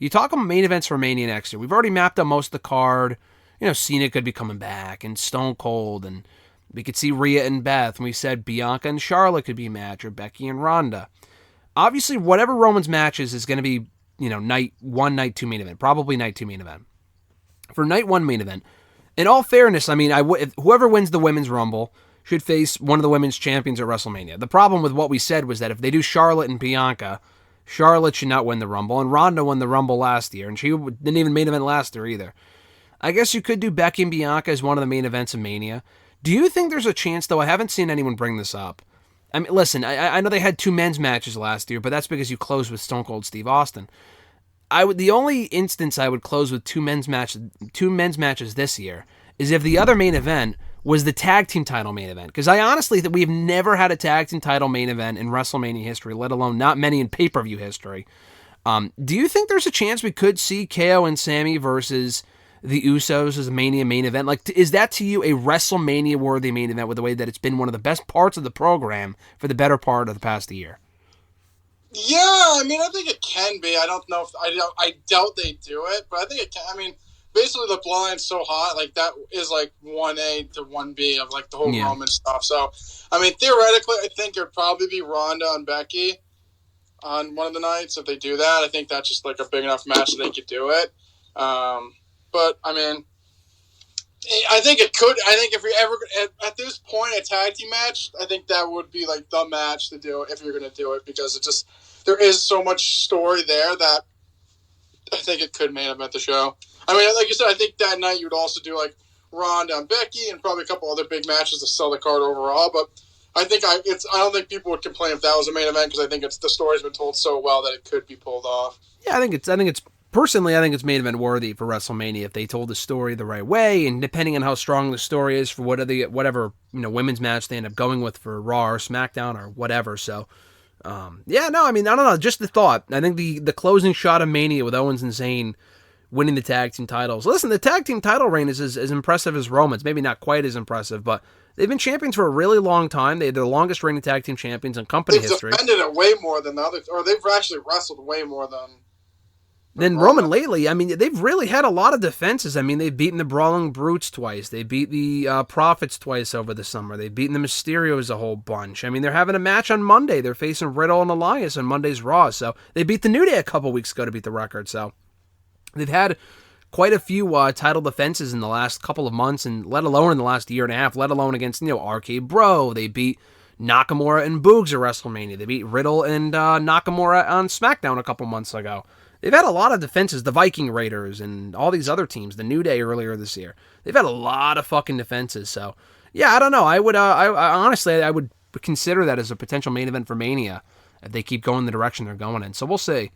You talk about main events for Mania next year. We've already mapped out most of the card. Cena could be coming back, and Stone Cold, and we could see Rhea and Beth. And we said Bianca and Charlotte could be a match, or Becky and Ronda. Obviously, whatever Roman's matches is going to be, night 1, night 2 main event. Probably night 2 main event. For night 1 main event, in all fairness, I mean, whoever wins the Women's Rumble should face one of the women's champions at WrestleMania. The problem with what we said was that if they do Charlotte and Bianca, Charlotte should not win the Rumble, and Ronda won the Rumble last year, and she didn't even main event last year either. I guess you could do Becky and Bianca as one of the main events of Mania. Do you think there's a chance, though? I haven't seen anyone bring this up. I mean, listen, I know they had 2 men's matches last year, but that's because you closed with Stone Cold Steve Austin. The only instance I would close with 2 men's matches this year is if the other main event was the tag team title main event. Because I honestly think we've never had a tag team title main event in WrestleMania history, let alone not many in pay-per-view history. Do you think there's a chance we could see KO and Sami versus the Usos as a Mania main event? Like, is that to you a WrestleMania-worthy main event with the way that it's been one of the best parts of the program for the better part of the past year? Yeah, I mean, I think it can be. I don't know if I doubt they do it, but I think it can. I mean, basically the blind's so hot, like that is like 1A to 1B of like the whole Roman stuff. So, I mean, theoretically, I think it'd probably be Ronda and Becky on one of the nights if they do that. I think that's just like a big enough match that they could do it. But I mean, I think it could. I think if you're ever at this point a tag team match, I think that would be like the match to do if you're going to do it, because it just there is so much story there that I think it could main event the show. I mean, like you said, I think that night you would also do like Ronda and Becky and probably a couple other big matches to sell the card overall. But I think I don't think people would complain if that was a main event, because I think the story's been told so well that it could be pulled off. Yeah, I think it's personally, I think it's main event worthy for WrestleMania if they told the story the right way, and depending on how strong the story is for whatever women's match they end up going with for Raw or SmackDown or whatever. So, I don't know, just the thought. I think the closing shot of Mania with Owens and Zayn winning the tag team titles. Listen, the tag team title reign is as impressive as Roman's. Maybe not quite as impressive, but they've been champions for a really long time. They're the longest reigning tag team champions in company history. They've defended it way more than the others, or they've actually wrestled way more than Roman lately. I mean, they've really had a lot of defenses. I mean, they've beaten the Brawling Brutes twice. They beat the Prophets twice over the summer. They've beaten the Mysterios a whole bunch. I mean, they're having a match on Monday. They're facing Riddle and Elias on Monday's Raw. So they beat the New Day a couple weeks ago to beat the record. So they've had quite a few title defenses in the last couple of months, and let alone in the last year and a half, let alone against, RK Bro. They beat Nakamura and Boogs at WrestleMania. They beat Riddle and Nakamura on SmackDown a couple months ago. They've had a lot of defenses, the Viking Raiders and all these other teams, the New Day earlier this year. They've had a lot of fucking defenses. So, yeah, I don't know. I would, I honestly, I would consider that as a potential main event for Mania if they keep going the direction they're going in. So we'll see.